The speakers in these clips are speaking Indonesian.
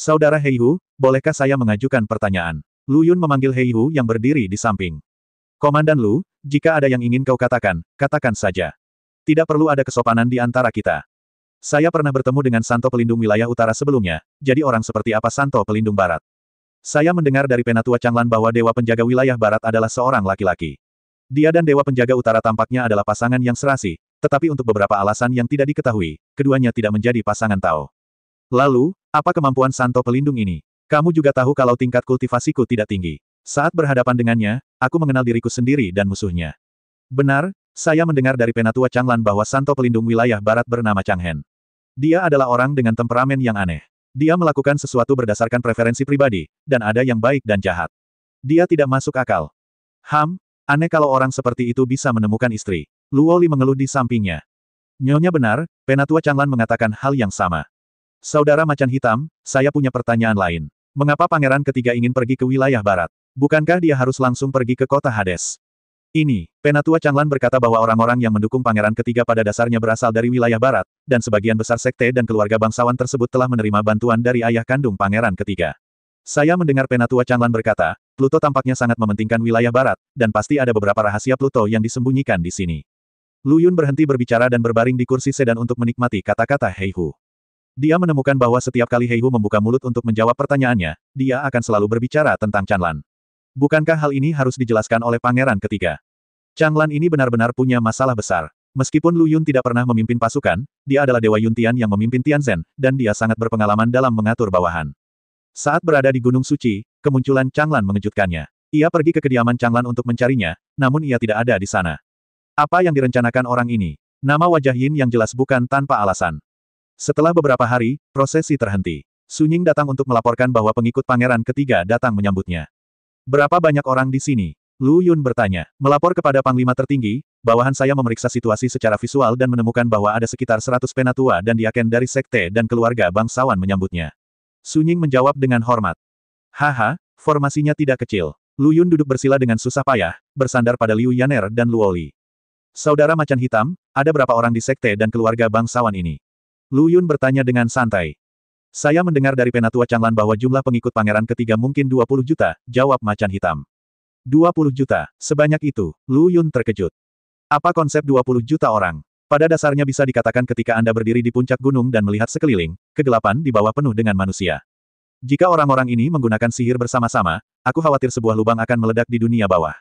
Saudara Heihu, bolehkah saya mengajukan pertanyaan? Lu Yun memanggil Heihu yang berdiri di samping. Komandan Lu, jika ada yang ingin kau katakan, katakan saja. Tidak perlu ada kesopanan di antara kita. Saya pernah bertemu dengan Santo Pelindung Wilayah Utara sebelumnya, jadi orang seperti apa Santo Pelindung Barat? Saya mendengar dari Penatua Changlan bahwa Dewa Penjaga Wilayah Barat adalah seorang laki-laki. Dia dan Dewa Penjaga Utara tampaknya adalah pasangan yang serasi, tetapi untuk beberapa alasan yang tidak diketahui, keduanya tidak menjadi pasangan Tao. Lalu, apa kemampuan Santo Pelindung ini? Kamu juga tahu kalau tingkat kultivasiku tidak tinggi. Saat berhadapan dengannya, aku mengenal diriku sendiri dan musuhnya. Benar, saya mendengar dari Penatua Changlan bahwa Santo Pelindung Wilayah Barat bernama Chang Hen. Dia adalah orang dengan temperamen yang aneh. Dia melakukan sesuatu berdasarkan preferensi pribadi, dan ada yang baik dan jahat. Dia tidak masuk akal. Aneh kalau orang seperti itu bisa menemukan istri. Luoli mengeluh di sampingnya. Nyonya benar, Penatua Changlan mengatakan hal yang sama. Saudara Macan Hitam, saya punya pertanyaan lain. Mengapa Pangeran Ketiga ingin pergi ke wilayah barat? Bukankah dia harus langsung pergi ke kota Hades? Ini, Penatua Changlan berkata bahwa orang-orang yang mendukung Pangeran Ketiga pada dasarnya berasal dari wilayah barat, dan sebagian besar sekte dan keluarga bangsawan tersebut telah menerima bantuan dari ayah kandung Pangeran Ketiga. Saya mendengar Penatua Changlan berkata, Pluto tampaknya sangat mementingkan wilayah barat, dan pasti ada beberapa rahasia Pluto yang disembunyikan di sini. Lu Yun berhenti berbicara dan berbaring di kursi sedan untuk menikmati kata-kata Heihu. Dia menemukan bahwa setiap kali Heihu membuka mulut untuk menjawab pertanyaannya, dia akan selalu berbicara tentang Changlan. Bukankah hal ini harus dijelaskan oleh Pangeran Ketiga? Changlan ini benar-benar punya masalah besar. Meskipun Lu Yun tidak pernah memimpin pasukan, dia adalah Dewa Yuntian yang memimpin Tianzhen, dan dia sangat berpengalaman dalam mengatur bawahan. Saat berada di Gunung Suci, kemunculan Changlan mengejutkannya. Ia pergi ke kediaman Changlan untuk mencarinya, namun ia tidak ada di sana. Apa yang direncanakan orang ini? Nama wajah Yin yang jelas bukan tanpa alasan. Setelah beberapa hari, prosesi terhenti. Su Ying datang untuk melaporkan bahwa pengikut Pangeran Ketiga datang menyambutnya. Berapa banyak orang di sini? Lu Yun bertanya. Melapor kepada Panglima tertinggi, bawahan saya memeriksa situasi secara visual dan menemukan bahwa ada sekitar 100 penatua dan diaken dari sekte dan keluarga bangsawan menyambutnya. Su Ying menjawab dengan hormat. Haha, formasinya tidak kecil. Lu Yun duduk bersila dengan susah payah, bersandar pada Liu Yaner dan Luoli. Saudara Macan Hitam, ada berapa orang di sekte dan keluarga bangsawan ini? Lu Yun bertanya dengan santai. Saya mendengar dari Penatua Changlan bahwa jumlah pengikut Pangeran Ketiga mungkin 20 juta, jawab Macan Hitam. 20 juta, sebanyak itu, Lu Yun terkejut. Apa konsep 20 juta orang? Pada dasarnya bisa dikatakan ketika Anda berdiri di puncak gunung dan melihat sekeliling, kegelapan di bawah penuh dengan manusia. Jika orang-orang ini menggunakan sihir bersama-sama, aku khawatir sebuah lubang akan meledak di dunia bawah.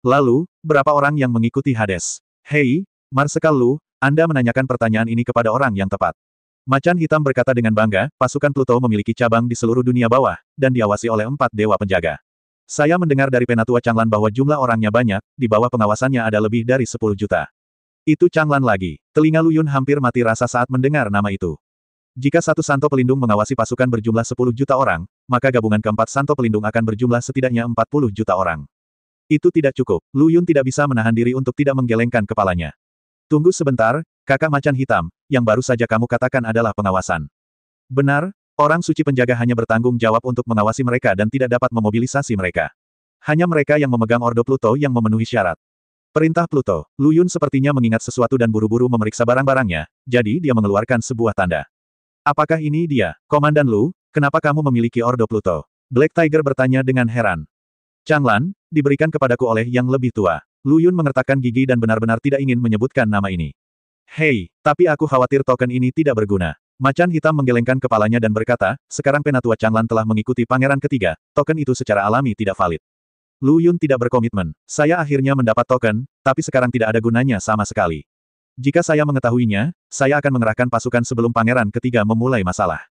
Lalu, berapa orang yang mengikuti Hades? Hei, Marsekal Lu, Anda menanyakan pertanyaan ini kepada orang yang tepat. Macan Hitam berkata dengan bangga, pasukan Pluto memiliki cabang di seluruh dunia bawah, dan diawasi oleh 4 dewa penjaga. Saya mendengar dari Penatua Changlan bahwa jumlah orangnya banyak, di bawah pengawasannya ada lebih dari 10 juta. Itu Changlan lagi. Telinga Lu Yun hampir mati rasa saat mendengar nama itu. Jika satu Santo Pelindung mengawasi pasukan berjumlah 10 juta orang, maka gabungan keempat Santo Pelindung akan berjumlah setidaknya 40 juta orang. Itu tidak cukup. Lu Yun tidak bisa menahan diri untuk tidak menggelengkan kepalanya. Tunggu sebentar, kakak Macan Hitam, yang baru saja kamu katakan adalah pengawasan. Benar, orang suci penjaga hanya bertanggung jawab untuk mengawasi mereka dan tidak dapat memobilisasi mereka. Hanya mereka yang memegang Ordo Pluto yang memenuhi syarat. Perintah Pluto. Lu Yun sepertinya mengingat sesuatu dan buru-buru memeriksa barang-barangnya, jadi dia mengeluarkan sebuah tanda. Apakah ini dia, Komandan Lu? Kenapa kamu memiliki Ordo Pluto? Black Tiger bertanya dengan heran. Changlan, diberikan kepadaku oleh yang lebih tua. Lu Yun mengertakkan gigi dan benar-benar tidak ingin menyebutkan nama ini. Hei, tapi aku khawatir token ini tidak berguna. Macan Hitam menggelengkan kepalanya dan berkata, sekarang Penatua Changlan telah mengikuti Pangeran Ketiga, token itu secara alami tidak valid. Lu Yun tidak berkomitmen. Saya akhirnya mendapat token, tapi sekarang tidak ada gunanya sama sekali. Jika saya mengetahuinya, saya akan mengerahkan pasukan sebelum Pangeran Ketiga memulai masalah.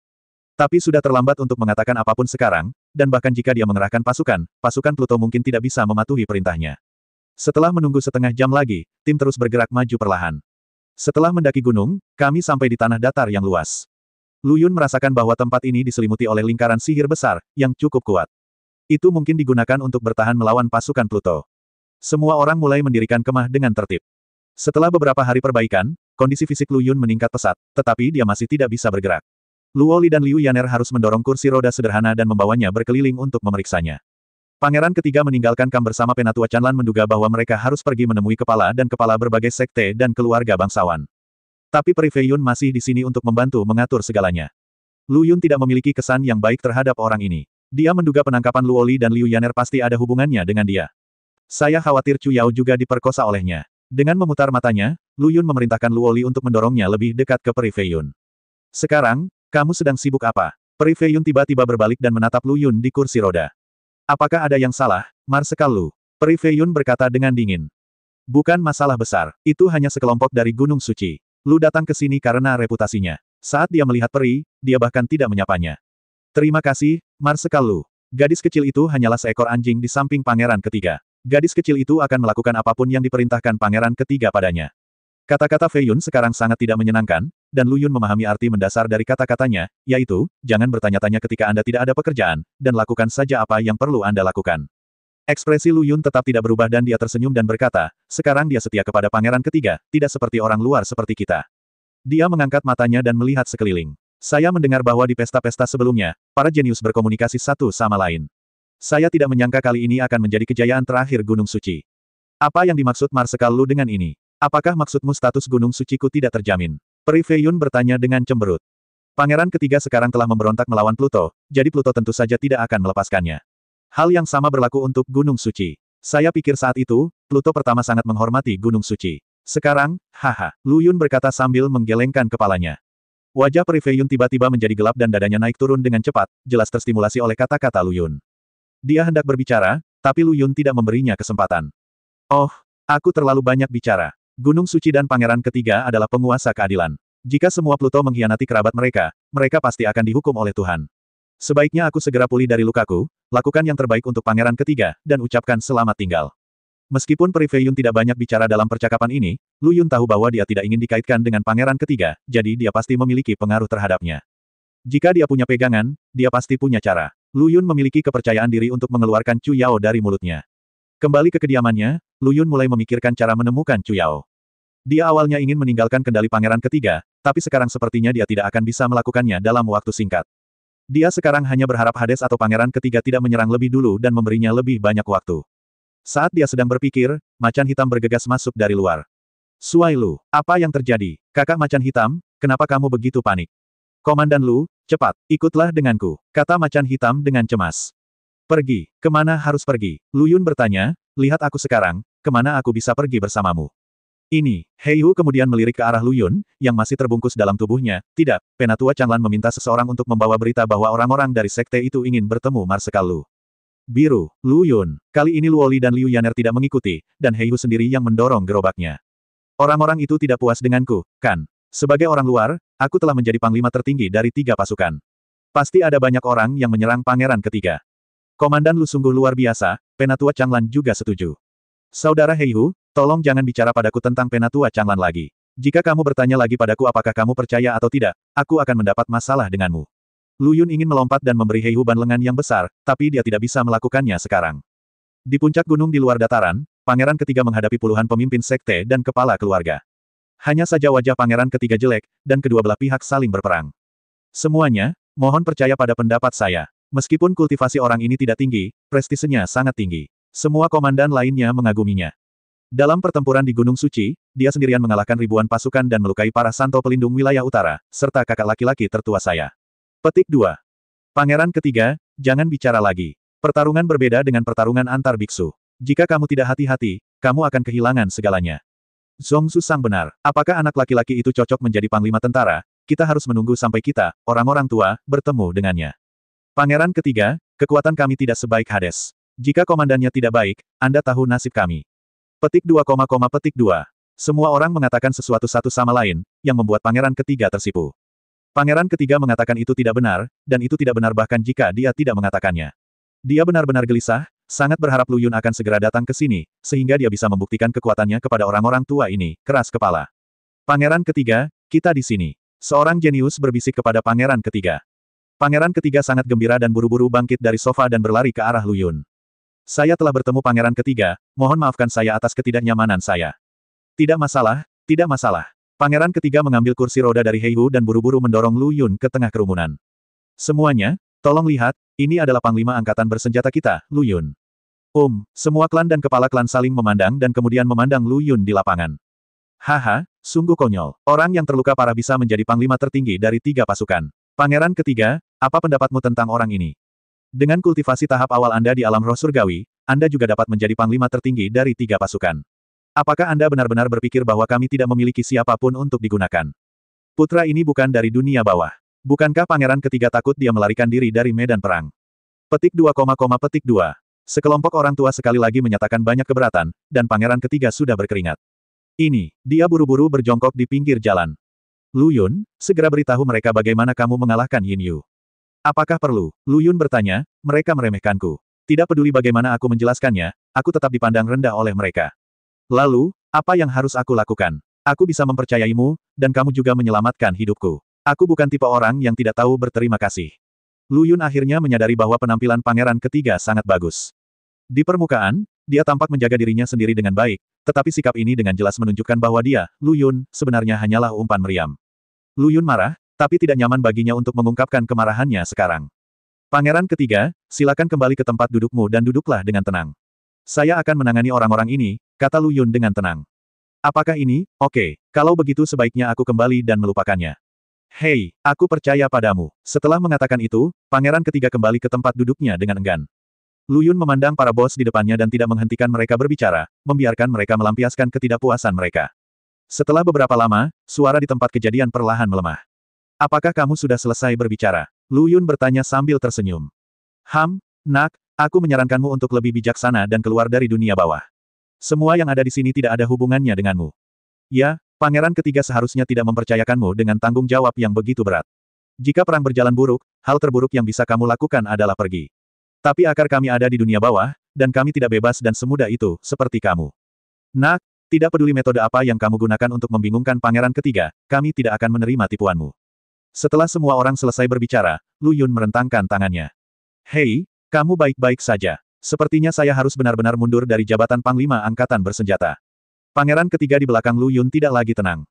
Tapi sudah terlambat untuk mengatakan apapun sekarang, dan bahkan jika dia mengerahkan pasukan, pasukan Pluto mungkin tidak bisa mematuhi perintahnya. Setelah menunggu setengah jam lagi, tim terus bergerak maju perlahan. Setelah mendaki gunung, kami sampai di tanah datar yang luas. Lu Yun merasakan bahwa tempat ini diselimuti oleh lingkaran sihir besar, yang cukup kuat. Itu mungkin digunakan untuk bertahan melawan pasukan Pluto. Semua orang mulai mendirikan kemah dengan tertib. Setelah beberapa hari perbaikan, kondisi fisik Lu Yun meningkat pesat, tetapi dia masih tidak bisa bergerak. Luoli dan Liu Yaner harus mendorong kursi roda sederhana dan membawanya berkeliling untuk memeriksanya. Pangeran Ketiga meninggalkan kamp bersama Penatua Changlan menduga bahwa mereka harus pergi menemui kepala dan kepala berbagai sekte dan keluarga bangsawan. Tapi Peri Fei Yun masih di sini untuk membantu mengatur segalanya. Lu Yun tidak memiliki kesan yang baik terhadap orang ini. Dia menduga penangkapan Luoli dan Liu Yaner pasti ada hubungannya dengan dia. Saya khawatir Chu Yao juga diperkosa olehnya. Dengan memutar matanya, Lu Yun memerintahkan Luoli untuk mendorongnya lebih dekat ke Peri Fei Yun. Sekarang, kamu sedang sibuk apa? Peri Fei Yun tiba-tiba berbalik dan menatap Lu Yun di kursi roda. Apakah ada yang salah, Marsekal Lu? Peri Fei Yun berkata dengan dingin. Bukan masalah besar, itu hanya sekelompok dari Gunung Suci. Lu datang ke sini karena reputasinya. Saat dia melihat peri, dia bahkan tidak menyapanya. Terima kasih, Marsekal Lu. Gadis kecil itu hanyalah seekor anjing di samping pangeran ketiga. Gadis kecil itu akan melakukan apapun yang diperintahkan pangeran ketiga padanya. Kata-kata Fei Yun sekarang sangat tidak menyenangkan, dan Lu Yun memahami arti mendasar dari kata-katanya, yaitu, jangan bertanya-tanya ketika Anda tidak ada pekerjaan, dan lakukan saja apa yang perlu Anda lakukan. Ekspresi Lu Yun tetap tidak berubah dan dia tersenyum dan berkata, sekarang dia setia kepada pangeran ketiga, tidak seperti orang luar seperti kita. Dia mengangkat matanya dan melihat sekeliling. Saya mendengar bahwa di pesta-pesta sebelumnya, para jenius berkomunikasi satu sama lain. Saya tidak menyangka kali ini akan menjadi kejayaan terakhir Gunung Suci. Apa yang dimaksud Marsekal Lu dengan ini? Apakah maksudmu status Gunung Suciku tidak terjamin? Peri Fei Yun bertanya dengan cemberut. Pangeran ketiga sekarang telah memberontak melawan Pluto, jadi Pluto tentu saja tidak akan melepaskannya. Hal yang sama berlaku untuk Gunung Suci. Saya pikir saat itu, Pluto pertama sangat menghormati Gunung Suci. Sekarang, haha, Lu Yun berkata sambil menggelengkan kepalanya. Wajah Peri Fei Yun tiba-tiba menjadi gelap dan dadanya naik turun dengan cepat, jelas terstimulasi oleh kata-kata Lu Yun. Dia hendak berbicara, tapi Lu Yun tidak memberinya kesempatan. Oh, aku terlalu banyak bicara. Gunung Suci dan Pangeran Ketiga adalah penguasa keadilan. Jika semua Pluto mengkhianati kerabat mereka, mereka pasti akan dihukum oleh Tuhan. Sebaiknya aku segera pulih dari lukaku, lakukan yang terbaik untuk Pangeran Ketiga, dan ucapkan selamat tinggal. Meskipun Peri Fei Yun tidak banyak bicara dalam percakapan ini, Lu Yun tahu bahwa dia tidak ingin dikaitkan dengan Pangeran Ketiga, jadi dia pasti memiliki pengaruh terhadapnya. Jika dia punya pegangan, dia pasti punya cara. Lu Yun memiliki kepercayaan diri untuk mengeluarkan Chu Yao dari mulutnya. Kembali ke kediamannya, Lu Yun mulai memikirkan cara menemukan Chu Yao. Dia awalnya ingin meninggalkan kendali Pangeran Ketiga, tapi sekarang sepertinya dia tidak akan bisa melakukannya dalam waktu singkat. Dia sekarang hanya berharap Hades atau Pangeran Ketiga tidak menyerang lebih dulu dan memberinya lebih banyak waktu. Saat dia sedang berpikir, macan hitam bergegas masuk dari luar. Suai Lu, apa yang terjadi? Kakak macan hitam, kenapa kamu begitu panik? Komandan Lu, cepat, ikutlah denganku, kata macan hitam dengan cemas. Pergi, kemana harus pergi? Lu Yun bertanya, lihat aku sekarang, kemana aku bisa pergi bersamamu? Ini, Hei Hu kemudian melirik ke arah Lu Yun, yang masih terbungkus dalam tubuhnya. Tidak, Penatua Changlan meminta seseorang untuk membawa berita bahwa orang-orang dari sekte itu ingin bertemu Marsekal Lu. Biru, Lu Yun. Kali ini Luoli dan Liu Yaner tidak mengikuti, dan Hei Hu sendiri yang mendorong gerobaknya. Orang-orang itu tidak puas denganku, kan? Sebagai orang luar, aku telah menjadi panglima tertinggi dari 3 pasukan. Pasti ada banyak orang yang menyerang Pangeran Ketiga. Komandan Lu sungguh luar biasa, Penatua Changlan juga setuju. Saudara Hei Hu, tolong jangan bicara padaku tentang Penatua Changlan lagi. Jika kamu bertanya lagi padaku apakah kamu percaya atau tidak, aku akan mendapat masalah denganmu. Lu Yun ingin melompat dan memberi Hei Hu ban lengan yang besar, tapi dia tidak bisa melakukannya sekarang. Di puncak gunung di luar dataran, Pangeran Ketiga menghadapi puluhan pemimpin sekte dan kepala keluarga. Hanya saja wajah Pangeran Ketiga jelek, dan kedua belah pihak saling berperang. Semuanya, mohon percaya pada pendapat saya. Meskipun kultivasi orang ini tidak tinggi, prestisenya sangat tinggi. Semua komandan lainnya mengaguminya. Dalam pertempuran di Gunung Suci, dia sendirian mengalahkan ribuan pasukan dan melukai para santo pelindung wilayah utara, serta kakak laki-laki tertua saya. Petik 2. Pangeran Ketiga, jangan bicara lagi. Pertarungan berbeda dengan pertarungan antar biksu. Jika kamu tidak hati-hati, kamu akan kehilangan segalanya. Zhongzu sang benar. Apakah anak laki-laki itu cocok menjadi panglima tentara? Kita harus menunggu sampai kita, orang-orang tua, bertemu dengannya. Pangeran Ketiga, kekuatan kami tidak sebaik Hades. Jika komandannya tidak baik, Anda tahu nasib kami. Petik 2, petik 2. Semua orang mengatakan sesuatu satu sama lain, yang membuat Pangeran Ketiga tersipu. Pangeran Ketiga mengatakan itu tidak benar, dan itu tidak benar bahkan jika dia tidak mengatakannya. Dia benar-benar gelisah, sangat berharap Lu Yun akan segera datang ke sini, sehingga dia bisa membuktikan kekuatannya kepada orang-orang tua ini, keras kepala. Pangeran Ketiga, kita di sini. Seorang jenius berbisik kepada Pangeran Ketiga. Pangeran Ketiga sangat gembira dan buru-buru bangkit dari sofa dan berlari ke arah Lu Yun. Saya telah bertemu Pangeran Ketiga, mohon maafkan saya atas ketidaknyamanan saya. Tidak masalah, tidak masalah. Pangeran Ketiga mengambil kursi roda dari Hei Hu dan buru-buru mendorong Lu Yun ke tengah kerumunan. Semuanya, tolong lihat, ini adalah panglima angkatan bersenjata kita, Lu Yun. Semua klan dan kepala klan saling memandang dan kemudian memandang Lu Yun di lapangan. Haha, sungguh konyol. Orang yang terluka parah bisa menjadi panglima tertinggi dari 3 pasukan. Pangeran ketiga, apa pendapatmu tentang orang ini? Dengan kultivasi tahap awal Anda di alam roh surgawi, Anda juga dapat menjadi panglima tertinggi dari 3 pasukan. Apakah Anda benar-benar berpikir bahwa kami tidak memiliki siapapun untuk digunakan? Putra ini bukan dari dunia bawah. Bukankah pangeran ketiga takut dia melarikan diri dari medan perang? Petik 2, petik 2. Sekelompok orang tua sekali lagi menyatakan banyak keberatan, dan pangeran ketiga sudah berkeringat. Ini, dia buru-buru berjongkok di pinggir jalan. Lu Yun, segera beritahu mereka bagaimana kamu mengalahkan Yin Yu. Apakah perlu? Lu Yun bertanya, mereka meremehkanku. Tidak peduli bagaimana aku menjelaskannya, aku tetap dipandang rendah oleh mereka. Lalu, apa yang harus aku lakukan? Aku bisa mempercayaimu, dan kamu juga menyelamatkan hidupku. Aku bukan tipe orang yang tidak tahu berterima kasih. Lu Yun akhirnya menyadari bahwa penampilan pangeran ketiga sangat bagus. Di permukaan, dia tampak menjaga dirinya sendiri dengan baik, tetapi sikap ini dengan jelas menunjukkan bahwa dia, Lu Yun, sebenarnya hanyalah umpan meriam. Lu Yun marah, tapi tidak nyaman baginya untuk mengungkapkan kemarahannya sekarang. Pangeran ketiga, silakan kembali ke tempat dudukmu dan duduklah dengan tenang. Saya akan menangani orang-orang ini, kata Lu Yun dengan tenang. Apakah ini? Oke, kalau begitu sebaiknya aku kembali dan melupakannya. Hei, aku percaya padamu. Setelah mengatakan itu, pangeran ketiga kembali ke tempat duduknya dengan enggan. Lu Yun memandang para bos di depannya dan tidak menghentikan mereka berbicara, membiarkan mereka melampiaskan ketidakpuasan mereka. Setelah beberapa lama, suara di tempat kejadian perlahan melemah. Apakah kamu sudah selesai berbicara? Lu Yun bertanya sambil tersenyum. Nak, aku menyarankanmu untuk lebih bijaksana dan keluar dari dunia bawah. Semua yang ada di sini tidak ada hubungannya denganmu. Ya, pangeran ketiga seharusnya tidak mempercayakanmu dengan tanggung jawab yang begitu berat. Jika perang berjalan buruk, hal terburuk yang bisa kamu lakukan adalah pergi. Tapi akar kami ada di dunia bawah, dan kami tidak bebas dan semudah itu, seperti kamu. Nak, tidak peduli metode apa yang kamu gunakan untuk membingungkan pangeran ketiga, kami tidak akan menerima tipuanmu. Setelah semua orang selesai berbicara, Lu Yun merentangkan tangannya. Hei, kamu baik-baik saja. Sepertinya saya harus benar-benar mundur dari jabatan Panglima Angkatan Bersenjata. Pangeran ketiga di belakang Lu Yun tidak lagi tenang.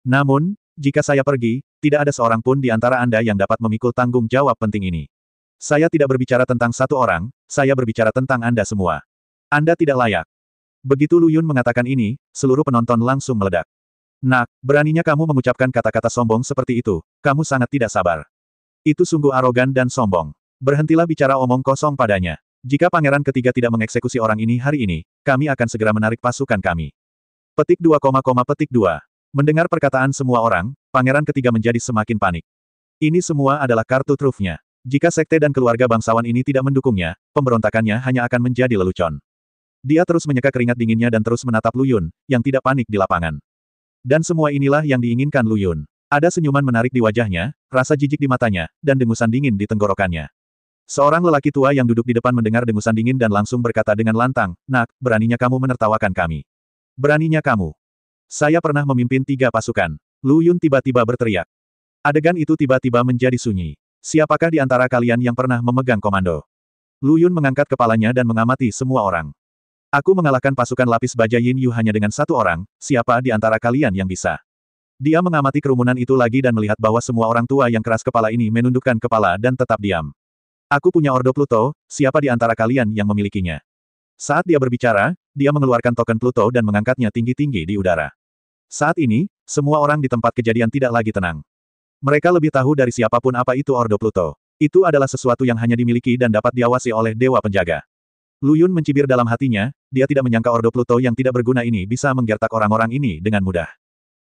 Namun, jika saya pergi, tidak ada seorang pun di antara Anda yang dapat memikul tanggung jawab penting ini. Saya tidak berbicara tentang satu orang, saya berbicara tentang Anda semua. Anda tidak layak. Begitu Lu Yun mengatakan ini, seluruh penonton langsung meledak. Nak, beraninya kamu mengucapkan kata-kata sombong seperti itu, kamu sangat tidak sabar. Itu sungguh arogan dan sombong. Berhentilah bicara omong kosong padanya. Jika pangeran ketiga tidak mengeksekusi orang ini hari ini, kami akan segera menarik pasukan kami. Petik 2, petik 2. Mendengar perkataan semua orang, pangeran ketiga menjadi semakin panik. Ini semua adalah kartu trufnya. Jika sekte dan keluarga bangsawan ini tidak mendukungnya, pemberontakannya hanya akan menjadi lelucon. Dia terus menyeka keringat dinginnya dan terus menatap Lu Yun, yang tidak panik di lapangan. Dan semua inilah yang diinginkan Lu Yun. Ada senyuman menarik di wajahnya, rasa jijik di matanya, dan dengusan dingin di tenggorokannya. Seorang lelaki tua yang duduk di depan mendengar dengusan dingin dan langsung berkata dengan lantang, Nak, beraninya kamu menertawakan kami. Beraninya kamu. Saya pernah memimpin 3 pasukan. Lu Yun tiba-tiba berteriak. Adegan itu tiba-tiba menjadi sunyi. Siapakah di antara kalian yang pernah memegang komando? Lu Yun mengangkat kepalanya dan mengamati semua orang. Aku mengalahkan pasukan lapis baja Yin Yu hanya dengan 1 orang, siapa di antara kalian yang bisa? Dia mengamati kerumunan itu lagi dan melihat bahwa semua orang tua yang keras kepala ini menundukkan kepala dan tetap diam. Aku punya Ordo Pluto, siapa di antara kalian yang memilikinya? Saat dia berbicara, dia mengeluarkan token Pluto dan mengangkatnya tinggi-tinggi di udara. Saat ini, semua orang di tempat kejadian tidak lagi tenang. Mereka lebih tahu dari siapapun apa itu Ordo Pluto. Itu adalah sesuatu yang hanya dimiliki dan dapat diawasi oleh Dewa Penjaga. Lu Yun mencibir dalam hatinya, dia tidak menyangka Ordo Pluto yang tidak berguna ini bisa menggertak orang-orang ini dengan mudah.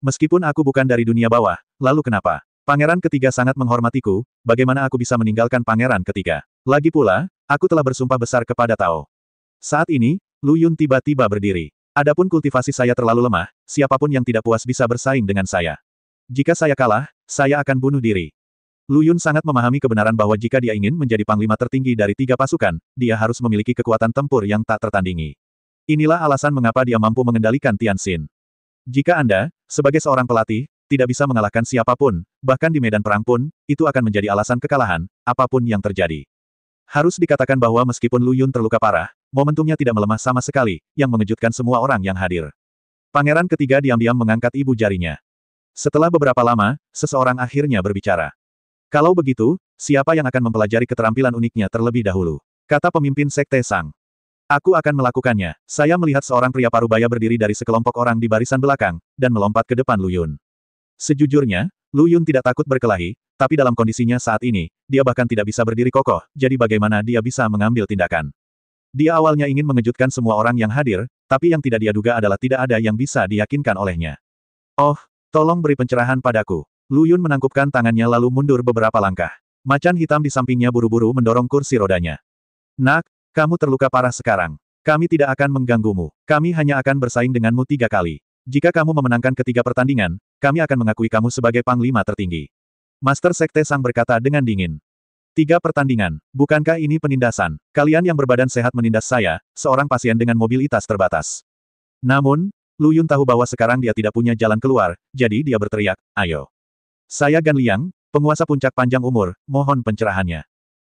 Meskipun aku bukan dari dunia bawah, lalu kenapa? Pangeran ketiga sangat menghormatiku, bagaimana aku bisa meninggalkan pangeran ketiga? Lagi pula, aku telah bersumpah besar kepada Tao. Saat ini, Lu Yun tiba-tiba berdiri. Adapun kultivasi saya terlalu lemah, siapapun yang tidak puas bisa bersaing dengan saya. Jika saya kalah, saya akan bunuh diri. Lu Yun sangat memahami kebenaran bahwa jika dia ingin menjadi panglima tertinggi dari 3 pasukan, dia harus memiliki kekuatan tempur yang tak tertandingi. Inilah alasan mengapa dia mampu mengendalikan Tianxin. Jika Anda, sebagai seorang pelatih, tidak bisa mengalahkan siapapun, bahkan di medan perang pun, itu akan menjadi alasan kekalahan, apapun yang terjadi. Harus dikatakan bahwa meskipun Lu Yun terluka parah, momentumnya tidak melemah sama sekali, yang mengejutkan semua orang yang hadir. Pangeran ketiga diam-diam mengangkat ibu jarinya. Setelah beberapa lama, seseorang akhirnya berbicara. Kalau begitu, siapa yang akan mempelajari keterampilan uniknya terlebih dahulu? Kata pemimpin Sekte Sang. Aku akan melakukannya. Saya melihat seorang pria parubaya berdiri dari sekelompok orang di barisan belakang, dan melompat ke depan Lu Yun. Sejujurnya, Lu Yun tidak takut berkelahi, tapi dalam kondisinya saat ini, dia bahkan tidak bisa berdiri kokoh, jadi bagaimana dia bisa mengambil tindakan. Dia awalnya ingin mengejutkan semua orang yang hadir, tapi yang tidak dia duga adalah tidak ada yang bisa diyakinkan olehnya. Oh, tolong beri pencerahan padaku. Lu Yun menangkupkan tangannya lalu mundur beberapa langkah. Macan hitam di sampingnya buru-buru mendorong kursi rodanya. Nak, kamu terluka parah sekarang. Kami tidak akan mengganggumu. Kami hanya akan bersaing denganmu 3 kali. Jika kamu memenangkan ketiga pertandingan, kami akan mengakui kamu sebagai panglima tertinggi. Master Sekte Sang berkata dengan dingin. 3 pertandingan, bukankah ini penindasan? Kalian yang berbadan sehat menindas saya, seorang pasien dengan mobilitas terbatas. Namun, Lu Yun tahu bahwa sekarang dia tidak punya jalan keluar, jadi dia berteriak, ayo. Saya Gan Liang, penguasa puncak panjang umur, mohon pencerahannya.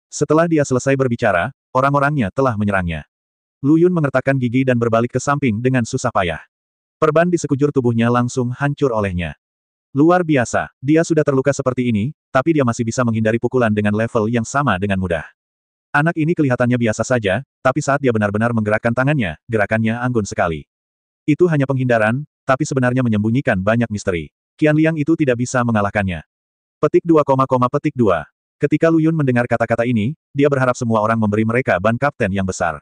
Setelah dia selesai berbicara, orang-orangnya telah menyerangnya. Lu Yun mengertakkan gigi dan berbalik ke samping dengan susah payah. Perban di sekujur tubuhnya langsung hancur olehnya. Luar biasa, dia sudah terluka seperti ini, tapi dia masih bisa menghindari pukulan dengan level yang sama dengan mudah. Anak ini kelihatannya biasa saja, tapi saat dia benar-benar menggerakkan tangannya, gerakannya anggun sekali. Itu hanya penghindaran, tapi sebenarnya menyembunyikan banyak misteri. Qian Liang itu tidak bisa mengalahkannya. Petik 2, petik 2. Ketika Lu Yun mendengar kata-kata ini, dia berharap semua orang memberi mereka ban kapten yang besar.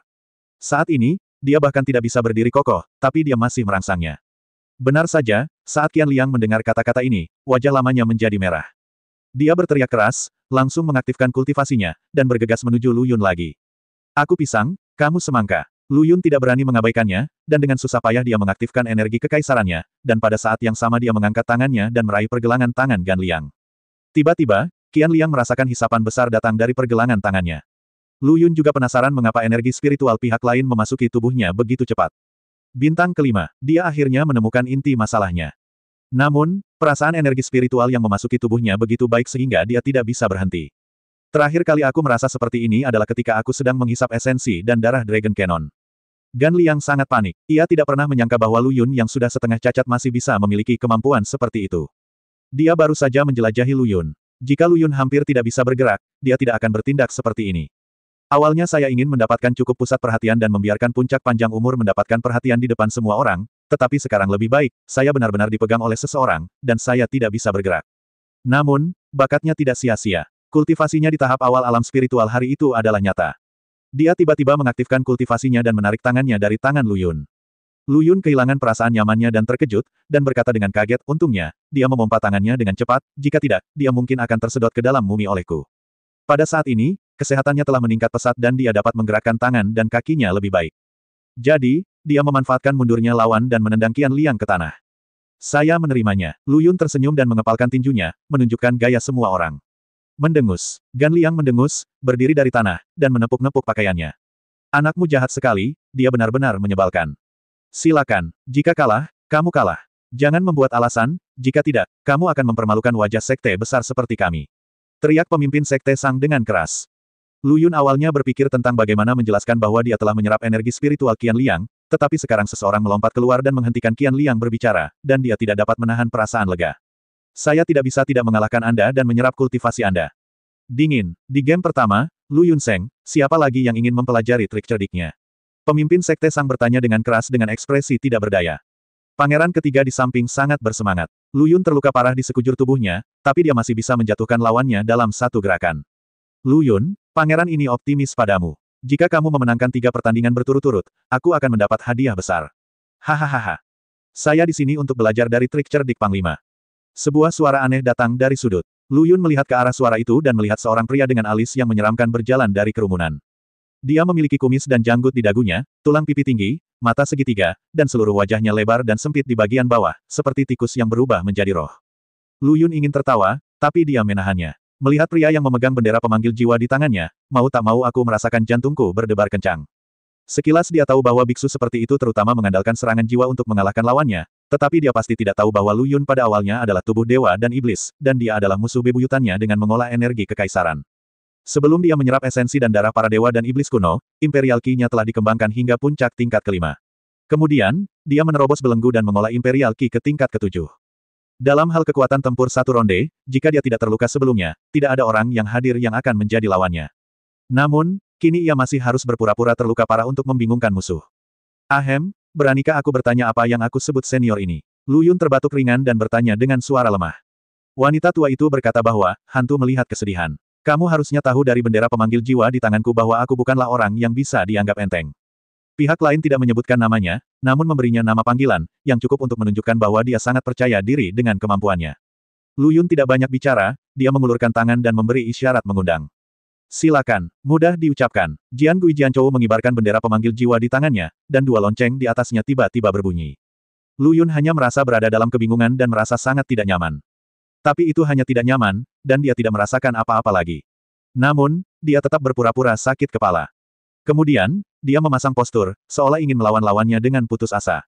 Saat ini, dia bahkan tidak bisa berdiri kokoh, tapi dia masih merangsangnya. Benar saja, saat Qian Liang mendengar kata-kata ini, wajah lamanya menjadi merah. Dia berteriak keras, langsung mengaktifkan kultivasinya, dan bergegas menuju Lu Yun lagi. Aku pisang, kamu semangka. Lu Yun tidak berani mengabaikannya, dan dengan susah payah dia mengaktifkan energi kekaisarannya, dan pada saat yang sama dia mengangkat tangannya dan meraih pergelangan tangan Gan Liang. Tiba-tiba, Qian Liang merasakan hisapan besar datang dari pergelangan tangannya. Lu Yun juga penasaran mengapa energi spiritual pihak lain memasuki tubuhnya begitu cepat. Bintang kelima, dia akhirnya menemukan inti masalahnya. Namun, perasaan energi spiritual yang memasuki tubuhnya begitu baik sehingga dia tidak bisa berhenti. Terakhir kali aku merasa seperti ini adalah ketika aku sedang menghisap esensi dan darah Dragon Cannon. Gan Liang sangat panik. Ia tidak pernah menyangka bahwa Lu Yun yang sudah setengah cacat masih bisa memiliki kemampuan seperti itu. Dia baru saja menjelajahi Lu Yun. Jika Lu Yun hampir tidak bisa bergerak, dia tidak akan bertindak seperti ini. Awalnya saya ingin mendapatkan cukup pusat perhatian dan membiarkan puncak panjang umur mendapatkan perhatian di depan semua orang, tetapi sekarang lebih baik, saya benar-benar dipegang oleh seseorang, dan saya tidak bisa bergerak. Namun, bakatnya tidak sia-sia. Kultivasinya di tahap awal alam spiritual hari itu adalah nyata. Dia tiba-tiba mengaktifkan kultivasinya dan menarik tangannya dari tangan Lu Yun. Lu Yun kehilangan perasaan nyamannya dan terkejut, dan berkata dengan kaget, untungnya, dia memompa tangannya dengan cepat, jika tidak, dia mungkin akan tersedot ke dalam mumi olehku. Pada saat ini, kesehatannya telah meningkat pesat dan dia dapat menggerakkan tangan dan kakinya lebih baik. Jadi, dia memanfaatkan mundurnya lawan dan menendang Qian Liang ke tanah. Saya menerimanya. Lu Yun tersenyum dan mengepalkan tinjunya, menunjukkan gaya semua orang. Mendengus. Gan Liang mendengus, berdiri dari tanah, dan menepuk-nepuk pakaiannya. Anakmu jahat sekali, dia benar-benar menyebalkan. Silakan, jika kalah, kamu kalah. Jangan membuat alasan, jika tidak, kamu akan mempermalukan wajah sekte besar seperti kami. Teriak pemimpin sekte Sang dengan keras. Lu Yun awalnya berpikir tentang bagaimana menjelaskan bahwa dia telah menyerap energi spiritual Qian Liang, tetapi sekarang seseorang melompat keluar dan menghentikan Qian Liang berbicara, dan dia tidak dapat menahan perasaan lega. Saya tidak bisa tidak mengalahkan Anda dan menyerap kultivasi Anda. Dingin. Di game pertama, Lu Yun Seng, siapa lagi yang ingin mempelajari trik cerdiknya? Pemimpin sekte Sang bertanya dengan keras dengan ekspresi tidak berdaya. Pangeran ketiga di samping sangat bersemangat. Lu Yun terluka parah di sekujur tubuhnya, tapi dia masih bisa menjatuhkan lawannya dalam satu gerakan. Lu Yun, pangeran ini optimis padamu. Jika kamu memenangkan 3 pertandingan berturut-turut, aku akan mendapat hadiah besar. Hahaha. Saya di sini untuk belajar dari trik cerdik Panglima. Sebuah suara aneh datang dari sudut. Lu Yun melihat ke arah suara itu dan melihat seorang pria dengan alis yang menyeramkan berjalan dari kerumunan. Dia memiliki kumis dan janggut di dagunya, tulang pipi tinggi, mata segitiga, dan seluruh wajahnya lebar dan sempit di bagian bawah, seperti tikus yang berubah menjadi roh. Lu Yun ingin tertawa, tapi dia menahannya. Melihat pria yang memegang bendera pemanggil jiwa di tangannya, mau tak mau aku merasakan jantungku berdebar kencang. Sekilas dia tahu bahwa biksu seperti itu terutama mengandalkan serangan jiwa untuk mengalahkan lawannya, tetapi dia pasti tidak tahu bahwa Lu Yun pada awalnya adalah tubuh dewa dan iblis, dan dia adalah musuh bebuyutannya dengan mengolah energi kekaisaran. Sebelum dia menyerap esensi dan darah para dewa dan iblis kuno, Imperial Ki-nya telah dikembangkan hingga puncak tingkat kelima. Kemudian, dia menerobos belenggu dan mengolah Imperial Ki ke tingkat ketujuh. Dalam hal kekuatan tempur satu ronde, jika dia tidak terluka sebelumnya, tidak ada orang yang hadir yang akan menjadi lawannya. Namun, kini ia masih harus berpura-pura terluka parah untuk membingungkan musuh. Ahem, beranikah aku bertanya apa yang aku sebut senior ini? Lu Yun terbatuk ringan dan bertanya dengan suara lemah. Wanita tua itu berkata bahwa, hantu melihat kesedihan. Kamu harusnya tahu dari bendera pemanggil jiwa di tanganku bahwa aku bukanlah orang yang bisa dianggap enteng. Pihak lain tidak menyebutkan namanya, namun memberinya nama panggilan, yang cukup untuk menunjukkan bahwa dia sangat percaya diri dengan kemampuannya. Lu Yun tidak banyak bicara, dia mengulurkan tangan dan memberi isyarat mengundang. Silakan, mudah diucapkan. Jian Gui Jianchou mengibarkan bendera pemanggil jiwa di tangannya, dan dua lonceng di atasnya tiba-tiba berbunyi. Lu Yun hanya merasa berada dalam kebingungan dan merasa sangat tidak nyaman. Tapi itu hanya tidak nyaman, dan dia tidak merasakan apa-apa lagi. Namun, dia tetap berpura-pura sakit kepala. Kemudian, dia memasang postur, seolah ingin melawan lawannya dengan putus asa.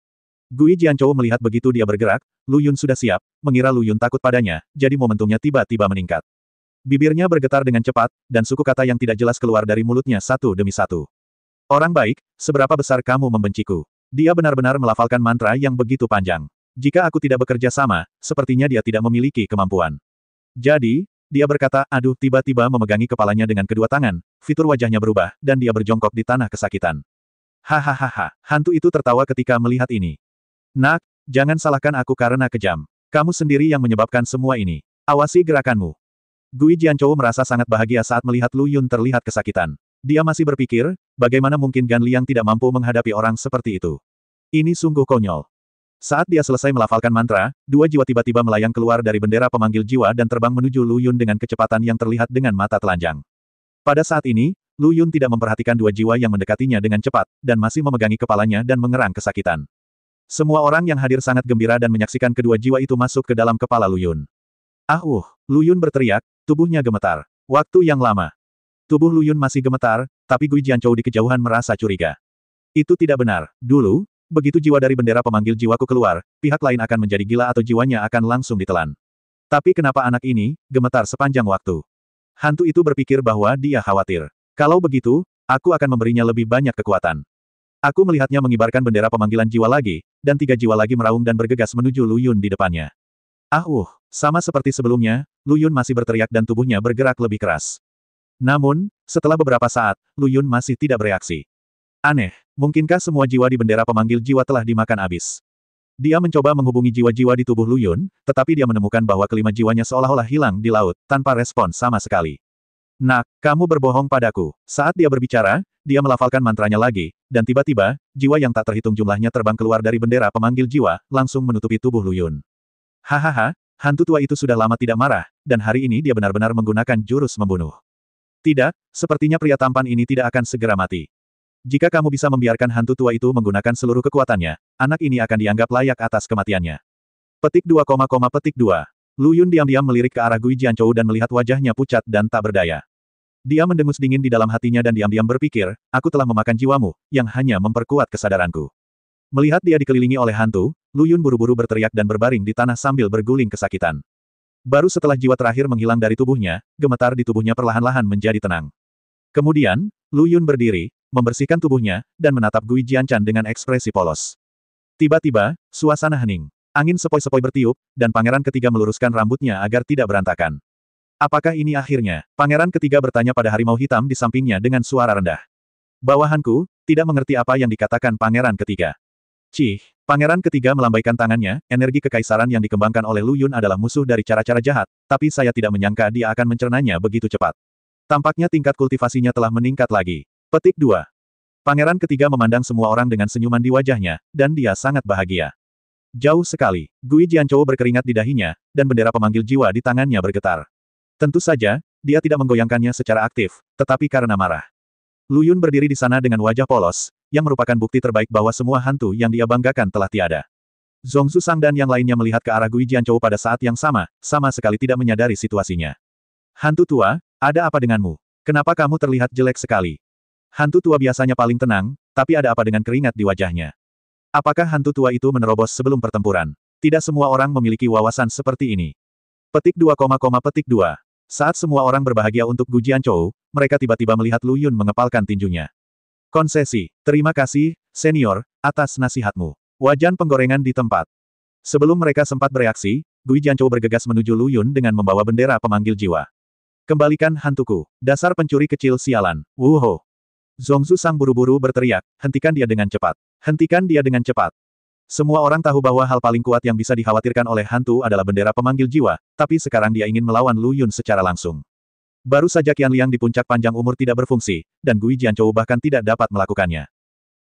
Gui Jianchou melihat begitu dia bergerak, Lu Yun sudah siap, mengira Lu Yun takut padanya, jadi momentumnya tiba-tiba meningkat. Bibirnya bergetar dengan cepat, dan suku kata yang tidak jelas keluar dari mulutnya satu demi satu. Orang baik, seberapa besar kamu membenciku? Dia benar-benar melafalkan mantra yang begitu panjang. Jika aku tidak bekerja sama, sepertinya dia tidak memiliki kemampuan. Jadi, dia berkata, aduh, tiba-tiba memegangi kepalanya dengan kedua tangan, fitur wajahnya berubah, dan dia berjongkok di tanah kesakitan. Hahaha, hantu itu tertawa ketika melihat ini. Nak, jangan salahkan aku karena kejam. Kamu sendiri yang menyebabkan semua ini. Awasi gerakanmu. Gui Jianchou merasa sangat bahagia saat melihat Lu Yun terlihat kesakitan. Dia masih berpikir, bagaimana mungkin Gan Liang tidak mampu menghadapi orang seperti itu. Ini sungguh konyol. Saat dia selesai melafalkan mantra, dua jiwa tiba-tiba melayang keluar dari bendera pemanggil jiwa dan terbang menuju Lu Yun dengan kecepatan yang terlihat dengan mata telanjang. Pada saat ini, Lu Yun tidak memperhatikan dua jiwa yang mendekatinya dengan cepat, dan masih memegangi kepalanya dan mengerang kesakitan. Semua orang yang hadir sangat gembira dan menyaksikan kedua jiwa itu masuk ke dalam kepala Lu Yun. Lu Yun berteriak, tubuhnya gemetar. Waktu yang lama. Tubuh Lu Yun masih gemetar, tapi Gui Jianchou di kejauhan merasa curiga. Itu tidak benar. Dulu, begitu jiwa dari bendera pemanggil jiwaku keluar, pihak lain akan menjadi gila atau jiwanya akan langsung ditelan. Tapi kenapa anak ini, gemetar sepanjang waktu? Hantu itu berpikir bahwa dia khawatir. Kalau begitu, aku akan memberinya lebih banyak kekuatan. Aku melihatnya mengibarkan bendera pemanggilan jiwa lagi, dan tiga jiwa lagi meraung dan bergegas menuju Lu Yun di depannya. Sama seperti sebelumnya, Lu Yun masih berteriak dan tubuhnya bergerak lebih keras. Namun, setelah beberapa saat, Lu Yun masih tidak bereaksi. Aneh, mungkinkah semua jiwa di bendera pemanggil jiwa telah dimakan habis? Dia mencoba menghubungi jiwa-jiwa di tubuh Lu Yun, tetapi dia menemukan bahwa kelima jiwanya seolah-olah hilang di laut, tanpa respon sama sekali. Nak, kamu berbohong padaku. Saat dia berbicara, dia melafalkan mantranya lagi, dan tiba-tiba, jiwa yang tak terhitung jumlahnya terbang keluar dari bendera pemanggil jiwa, langsung menutupi tubuh Lu Yun. Hahaha, hantu tua itu sudah lama tidak marah, dan hari ini dia benar-benar menggunakan jurus membunuh. Tidak, sepertinya pria tampan ini tidak akan segera mati. Jika kamu bisa membiarkan hantu tua itu menggunakan seluruh kekuatannya, anak ini akan dianggap layak atas kematiannya. Petik 2, petik 2. Lu Yun diam-diam melirik ke arah Gui Jianchou dan melihat wajahnya pucat dan tak berdaya. Dia mendengus dingin di dalam hatinya dan diam-diam berpikir, aku telah memakan jiwamu, yang hanya memperkuat kesadaranku. Melihat dia dikelilingi oleh hantu, Lu Yun buru-buru berteriak dan berbaring di tanah sambil berguling kesakitan. Baru setelah jiwa terakhir menghilang dari tubuhnya, gemetar di tubuhnya perlahan-lahan menjadi tenang. Kemudian, Lu Yun berdiri, membersihkan tubuhnya, dan menatap Gui Jianchan dengan ekspresi polos. Tiba-tiba, suasana hening. Angin sepoi-sepoi bertiup, dan pangeran ketiga meluruskan rambutnya agar tidak berantakan. Apakah ini akhirnya? Pangeran ketiga bertanya pada harimau hitam di sampingnya dengan suara rendah. Bawahanku, tidak mengerti apa yang dikatakan pangeran ketiga. Pangeran ketiga melambaikan tangannya, energi kekaisaran yang dikembangkan oleh Lu Yun adalah musuh dari cara-cara jahat, tapi saya tidak menyangka dia akan mencernanya begitu cepat. Tampaknya tingkat kultivasinya telah meningkat lagi. Petik 2. Pangeran ketiga memandang semua orang dengan senyuman di wajahnya, dan dia sangat bahagia. Jauh sekali, Gui Jianchou berkeringat di dahinya, dan bendera pemanggil jiwa di tangannya bergetar. Tentu saja, dia tidak menggoyangkannya secara aktif, tetapi karena marah. Lu Yun berdiri di sana dengan wajah polos, yang merupakan bukti terbaik bahwa semua hantu yang dia banggakan telah tiada. Zhong Zusang dan yang lainnya melihat ke arah Gui Jianchou pada saat yang sama sekali tidak menyadari situasinya. Hantu tua, ada apa denganmu? Kenapa kamu terlihat jelek sekali? Hantu tua biasanya paling tenang, tapi ada apa dengan keringat di wajahnya? Apakah hantu tua itu menerobos sebelum pertempuran? Tidak semua orang memiliki wawasan seperti ini. Petik 2, petik 2. Saat semua orang berbahagia untuk Gu Jianchou, mereka tiba-tiba melihat Lu Yun mengepalkan tinjunya. Konsesi, terima kasih, senior, atas nasihatmu. Wajan penggorengan di tempat. Sebelum mereka sempat bereaksi, Gui Jianchou bergegas menuju Lu Yun dengan membawa bendera pemanggil jiwa. Kembalikan hantuku, dasar pencuri kecil sialan, wuho. Zhong Zusang buru-buru berteriak, hentikan dia dengan cepat. Hentikan dia dengan cepat. Semua orang tahu bahwa hal paling kuat yang bisa dikhawatirkan oleh hantu adalah bendera pemanggil jiwa, tapi sekarang dia ingin melawan Lu Yun secara langsung. Baru saja Qian Liang di puncak panjang umur tidak berfungsi, dan Gui Jianchou bahkan tidak dapat melakukannya.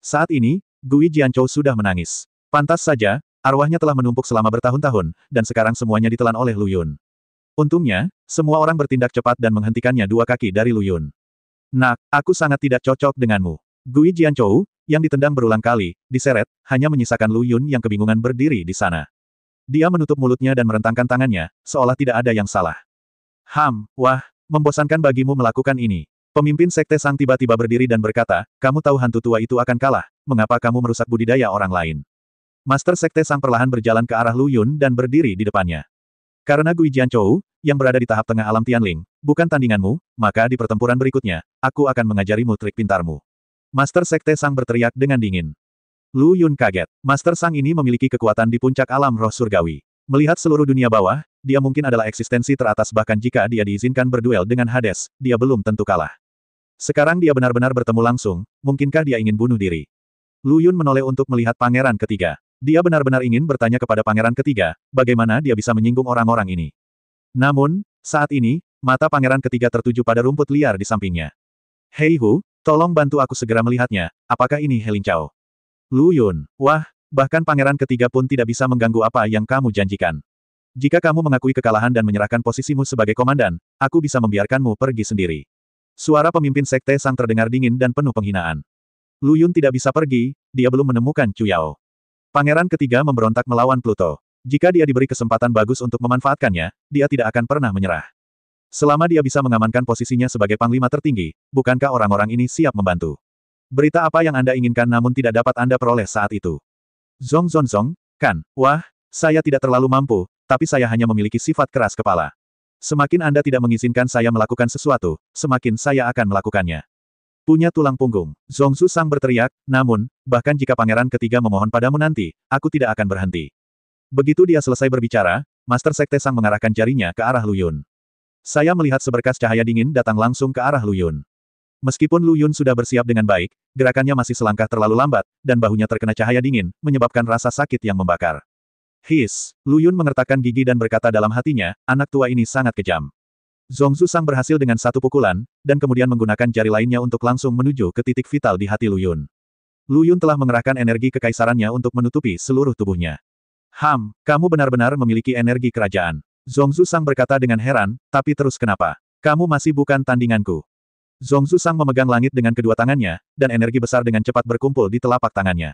Saat ini, Gui Jianchou sudah menangis. Pantas saja, arwahnya telah menumpuk selama bertahun-tahun, dan sekarang semuanya ditelan oleh Lu Yun. Untungnya, semua orang bertindak cepat dan menghentikannya dua kaki dari Lu Yun. Nak, aku sangat tidak cocok denganmu. Gui Jianchou, yang ditendang berulang kali, diseret, hanya menyisakan Lu Yun yang kebingungan berdiri di sana. Dia menutup mulutnya dan merentangkan tangannya, seolah tidak ada yang salah. Wah, membosankan bagimu melakukan ini. Pemimpin Sekte Sang tiba-tiba berdiri dan berkata, kamu tahu hantu tua itu akan kalah, mengapa kamu merusak budidaya orang lain? Master Sekte Sang perlahan berjalan ke arah Lu Yun dan berdiri di depannya. Karena Gui Jianchou, yang berada di tahap tengah alam Tianling, bukan tandinganmu, maka di pertempuran berikutnya, aku akan mengajarimu trik pintarmu. Master Sekte Sang berteriak dengan dingin. Lu Yun kaget. Master Sang ini memiliki kekuatan di puncak alam roh surgawi. Melihat seluruh dunia bawah, dia mungkin adalah eksistensi teratas bahkan jika dia diizinkan berduel dengan Hades, dia belum tentu kalah. Sekarang dia benar-benar bertemu langsung, mungkinkah dia ingin bunuh diri? Lu Yun menoleh untuk melihat pangeran ketiga. Dia benar-benar ingin bertanya kepada pangeran ketiga, bagaimana dia bisa menyinggung orang-orang ini. Namun, saat ini, mata pangeran ketiga tertuju pada rumput liar di sampingnya. Hei Hu, tolong bantu aku segera melihatnya, apakah ini He Lingchao? Lu Yun, wah, bahkan pangeran ketiga pun tidak bisa mengganggu apa yang kamu janjikan. Jika kamu mengakui kekalahan dan menyerahkan posisimu sebagai komandan, aku bisa membiarkanmu pergi sendiri. Suara pemimpin Sekte Sang terdengar dingin dan penuh penghinaan. Lu Yun tidak bisa pergi, dia belum menemukan Chu Yao. Pangeran ketiga memberontak melawan Pluto. Jika dia diberi kesempatan bagus untuk memanfaatkannya, dia tidak akan pernah menyerah. Selama dia bisa mengamankan posisinya sebagai panglima tertinggi, bukankah orang-orang ini siap membantu? Berita apa yang Anda inginkan namun tidak dapat Anda peroleh saat itu? Zong, kan? Wah, saya tidak terlalu mampu, tapi saya hanya memiliki sifat keras kepala. Semakin Anda tidak mengizinkan saya melakukan sesuatu, semakin saya akan melakukannya. Punya tulang punggung. Zong Su Sang berteriak, namun, bahkan jika pangeran ketiga memohon padamu nanti, aku tidak akan berhenti. Begitu dia selesai berbicara, Master Sekte Sang mengarahkan jarinya ke arah Lu Yun. Saya melihat seberkas cahaya dingin datang langsung ke arah Lu Yun. Meskipun Lu Yun sudah bersiap dengan baik, gerakannya masih selangkah terlalu lambat, dan bahunya terkena cahaya dingin, menyebabkan rasa sakit yang membakar. Lu Yun mengertakkan gigi dan berkata dalam hatinya, anak tua ini sangat kejam. Zong Su Sang berhasil dengan satu pukulan, dan kemudian menggunakan jari lainnya untuk langsung menuju ke titik vital di hati Lu Yun. Lu Yun telah mengerahkan energi kekaisarannya untuk menutupi seluruh tubuhnya. Kamu benar-benar memiliki energi kerajaan. Zong Su Sang berkata dengan heran, tapi terus kenapa? Kamu masih bukan tandinganku. Zong Su Sang memegang langit dengan kedua tangannya, dan energi besar dengan cepat berkumpul di telapak tangannya.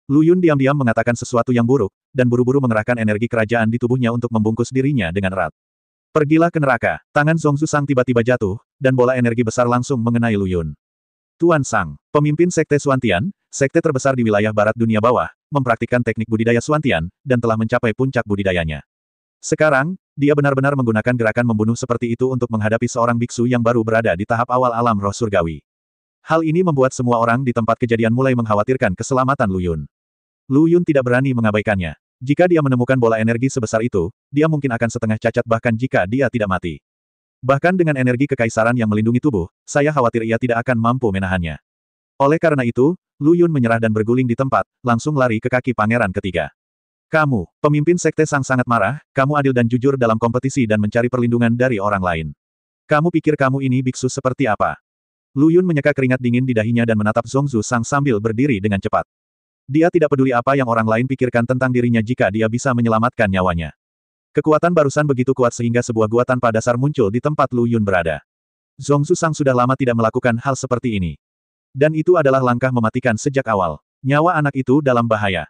Lu Yun diam-diam mengatakan sesuatu yang buruk, dan buru-buru mengerahkan energi kerajaan di tubuhnya untuk membungkus dirinya dengan erat. Pergilah ke neraka. Tangan Zong Su Sang tiba-tiba jatuh, dan bola energi besar langsung mengenai Lu Yun. Tuan Sang, pemimpin Sekte Xuantian, sekte terbesar di wilayah barat dunia bawah, mempraktikkan teknik budidaya Xuantian, dan telah mencapai puncak budidayanya. Sekarang, dia benar-benar menggunakan gerakan membunuh seperti itu untuk menghadapi seorang biksu yang baru berada di tahap awal alam roh surgawi. Hal ini membuat semua orang di tempat kejadian mulai mengkhawatirkan keselamatan Lu Yun. Lu Yun tidak berani mengabaikannya. Jika dia menemukan bola energi sebesar itu, dia mungkin akan setengah cacat bahkan jika dia tidak mati. Bahkan dengan energi kekaisaran yang melindungi tubuh, saya khawatir ia tidak akan mampu menahannya. Oleh karena itu, Lu Yun menyerah dan berguling di tempat, langsung lari ke kaki pangeran ketiga. Kamu, pemimpin Sekte Sang sangat marah, kamu adil dan jujur dalam kompetisi dan mencari perlindungan dari orang lain. Kamu pikir kamu ini biksu seperti apa? Lu Yun menyeka keringat dingin di dahinya dan menatap Zong Su Sang sambil berdiri dengan cepat. Dia tidak peduli apa yang orang lain pikirkan tentang dirinya jika dia bisa menyelamatkan nyawanya. Kekuatan barusan begitu kuat sehingga sebuah gua tanpa dasar muncul di tempat Lu Yun berada. Zong Su Sang sudah lama tidak melakukan hal seperti ini. Dan itu adalah langkah mematikan sejak awal. Nyawa anak itu dalam bahaya.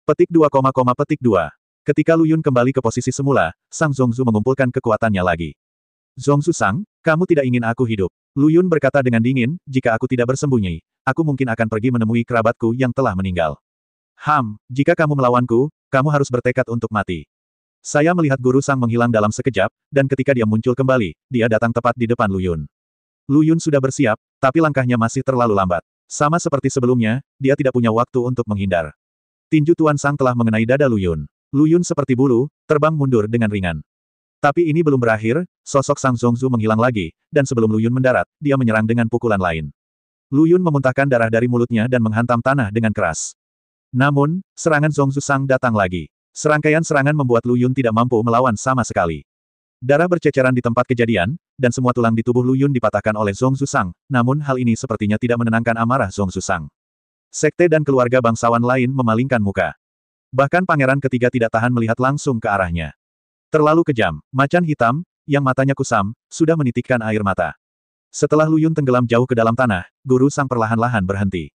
Petik 2, petik 2. Ketika Lu Yun kembali ke posisi semula, Sang Zongzu mengumpulkan kekuatannya lagi. Zongzu Sang, kamu tidak ingin aku hidup. Lu Yun berkata dengan dingin, jika aku tidak bersembunyi, aku mungkin akan pergi menemui kerabatku yang telah meninggal. Jika kamu melawanku, kamu harus bertekad untuk mati. Saya melihat Guru Sang menghilang dalam sekejap, dan ketika dia muncul kembali, dia datang tepat di depan Lu Yun. Lu Yun sudah bersiap, tapi langkahnya masih terlalu lambat. Sama seperti sebelumnya, dia tidak punya waktu untuk menghindar. Tinju Tuan Sang telah mengenai dada Lu Yun. Lu Yun seperti bulu, terbang mundur dengan ringan. Tapi ini belum berakhir, sosok Sang Zongzu menghilang lagi, dan sebelum Lu Yun mendarat, dia menyerang dengan pukulan lain. Lu Yun memuntahkan darah dari mulutnya dan menghantam tanah dengan keras. Namun, serangan Zhong Zusang datang lagi. Serangkaian serangan membuat Lu Yun tidak mampu melawan sama sekali. Darah berceceran di tempat kejadian, dan semua tulang di tubuh Lu Yun dipatahkan oleh Zhong Zusang, namun hal ini sepertinya tidak menenangkan amarah Zhong Zusang. Sekte dan keluarga bangsawan lain memalingkan muka. Bahkan pangeran ketiga tidak tahan melihat langsung ke arahnya. Terlalu kejam, macan hitam, yang matanya kusam, sudah menitikkan air mata. Setelah Lu Yun tenggelam jauh ke dalam tanah, guru sang perlahan-lahan berhenti.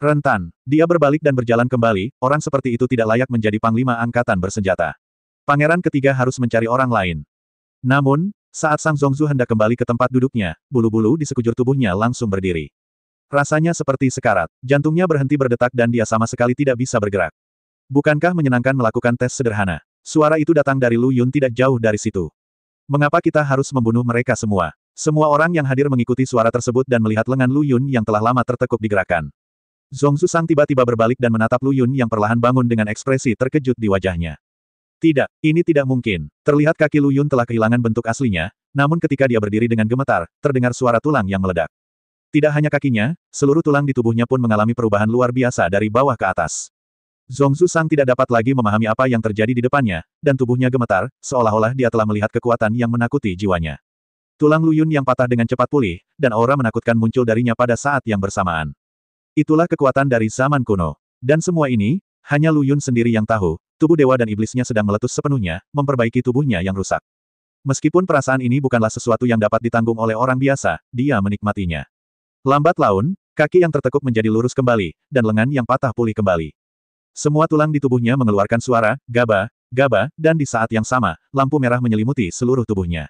Rentan. Dia berbalik dan berjalan kembali, orang seperti itu tidak layak menjadi panglima angkatan bersenjata. Pangeran ketiga harus mencari orang lain. Namun, saat Sang Zhongzu hendak kembali ke tempat duduknya, bulu-bulu di sekujur tubuhnya langsung berdiri. Rasanya seperti sekarat, jantungnya berhenti berdetak dan dia sama sekali tidak bisa bergerak. Bukankah menyenangkan melakukan tes sederhana? Suara itu datang dari Lu Yun tidak jauh dari situ. Mengapa kita harus membunuh mereka semua? Semua orang yang hadir mengikuti suara tersebut dan melihat lengan Lu Yun yang telah lama tertekuk digerakkan. Zhongzu Sang tiba-tiba berbalik dan menatap Lu Yun yang perlahan bangun dengan ekspresi terkejut di wajahnya. Tidak, ini tidak mungkin. Terlihat kaki Lu Yun telah kehilangan bentuk aslinya, namun ketika dia berdiri dengan gemetar, terdengar suara tulang yang meledak. Tidak hanya kakinya, seluruh tulang di tubuhnya pun mengalami perubahan luar biasa dari bawah ke atas. Zhongzu Sang tidak dapat lagi memahami apa yang terjadi di depannya, dan tubuhnya gemetar, seolah-olah dia telah melihat kekuatan yang menakuti jiwanya. Tulang Lu Yun yang patah dengan cepat pulih, dan aura menakutkan muncul darinya pada saat yang bersamaan. Itulah kekuatan dari zaman kuno. Dan semua ini, hanya Lu Yun sendiri yang tahu, tubuh dewa dan iblisnya sedang meletus sepenuhnya, memperbaiki tubuhnya yang rusak. Meskipun perasaan ini bukanlah sesuatu yang dapat ditanggung oleh orang biasa, dia menikmatinya. Lambat laun, kaki yang tertekuk menjadi lurus kembali, dan lengan yang patah pulih kembali. Semua tulang di tubuhnya mengeluarkan suara, gaba, gaba, dan di saat yang sama, lampu merah menyelimuti seluruh tubuhnya.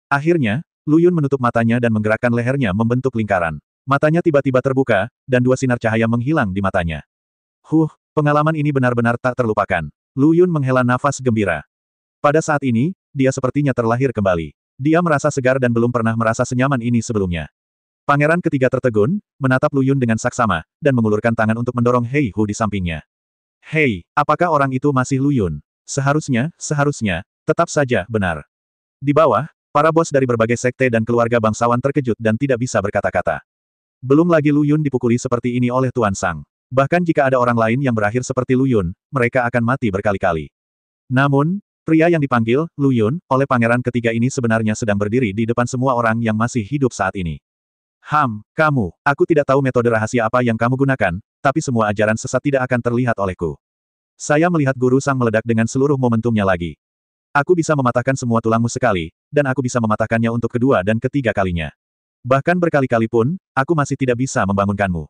Akhirnya, Lu Yun menutup matanya dan menggerakkan lehernya membentuk lingkaran. Matanya tiba-tiba terbuka, dan dua sinar cahaya menghilang di matanya. Pengalaman ini benar-benar tak terlupakan. Lu Yun menghela nafas gembira. Pada saat ini, dia sepertinya terlahir kembali. Dia merasa segar dan belum pernah merasa senyaman ini sebelumnya. Pangeran ketiga tertegun, menatap Lu Yun dengan saksama, dan mengulurkan tangan untuk mendorong Hei Hu di sampingnya. Hei, apakah orang itu masih Lu Yun? Seharusnya, tetap saja benar. Di bawah, para bos dari berbagai sekte dan keluarga bangsawan terkejut dan tidak bisa berkata-kata. Belum lagi Lu Yun dipukuli seperti ini oleh Tuan Sang. Bahkan jika ada orang lain yang berakhir seperti Lu Yun, mereka akan mati berkali-kali. Namun, pria yang dipanggil, Lu Yun, oleh pangeran ketiga ini sebenarnya sedang berdiri di depan semua orang yang masih hidup saat ini. Kamu, aku tidak tahu metode rahasia apa yang kamu gunakan, tapi semua ajaran sesat tidak akan terlihat olehku. Saya melihat Guru Sang meledak dengan seluruh momentumnya lagi. Aku bisa mematahkan semua tulangmu sekali, dan aku bisa mematahkannya untuk kedua dan ketiga kalinya. Bahkan berkali-kali pun, aku masih tidak bisa membangunkanmu.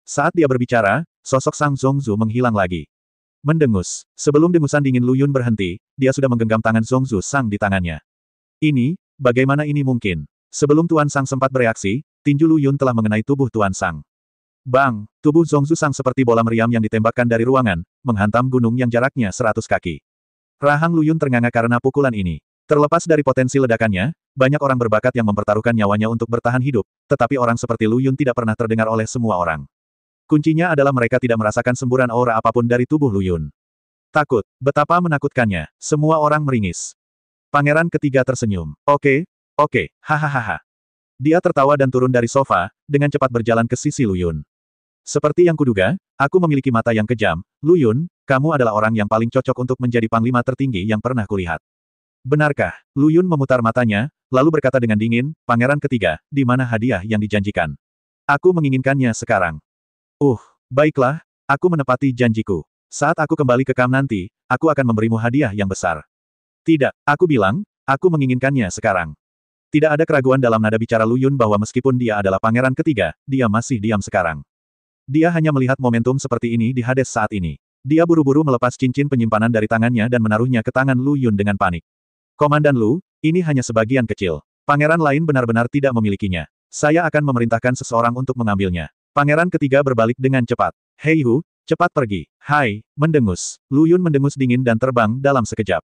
Saat dia berbicara, sosok Sang Zhongzu menghilang lagi. Mendengus. Sebelum dengusan dingin Lu Yun berhenti, dia sudah menggenggam tangan Zhongzu Sang di tangannya. Bagaimana ini mungkin? Sebelum Tuan Sang sempat bereaksi, tinju Lu Yun telah mengenai tubuh Tuan Sang. Bang! Tubuh Zhongzu Sang seperti bola meriam yang ditembakkan dari ruangan, menghantam gunung yang jaraknya 100 kaki. Rahang Lu Yun ternganga karena pukulan ini. Terlepas dari potensi ledakannya, banyak orang berbakat yang mempertaruhkan nyawanya untuk bertahan hidup, tetapi orang seperti Lu Yun tidak pernah terdengar oleh semua orang. Kuncinya adalah mereka tidak merasakan semburan aura apapun dari tubuh Lu Yun. Takut, betapa menakutkannya, semua orang meringis. Pangeran ketiga tersenyum. Oke, hahaha. Dia tertawa dan turun dari sofa, dengan cepat berjalan ke sisi Lu Yun. Seperti yang kuduga, aku memiliki mata yang kejam. Lu Yun, kamu adalah orang yang paling cocok untuk menjadi panglima tertinggi yang pernah kulihat. Benarkah? Lu Yun memutar matanya, lalu berkata dengan dingin, Pangeran ketiga, di mana hadiah yang dijanjikan? Aku menginginkannya sekarang. Baiklah, aku menepati janjiku. Saat aku kembali ke Kam nanti, aku akan memberimu hadiah yang besar. Tidak, aku bilang, aku menginginkannya sekarang. Tidak ada keraguan dalam nada bicara Lu Yun bahwa meskipun dia adalah pangeran ketiga, dia masih diam sekarang. Dia hanya melihat momentum seperti ini di Hades saat ini. Dia buru-buru melepas cincin penyimpanan dari tangannya dan menaruhnya ke tangan Lu Yun dengan panik. Komandan Lu, ini hanya sebagian kecil. Pangeran lain benar-benar tidak memilikinya. Saya akan memerintahkan seseorang untuk mengambilnya. Pangeran ketiga berbalik dengan cepat. Hei Hu, cepat pergi. Hai, mendengus. Lu Yun mendengus dingin dan terbang dalam sekejap.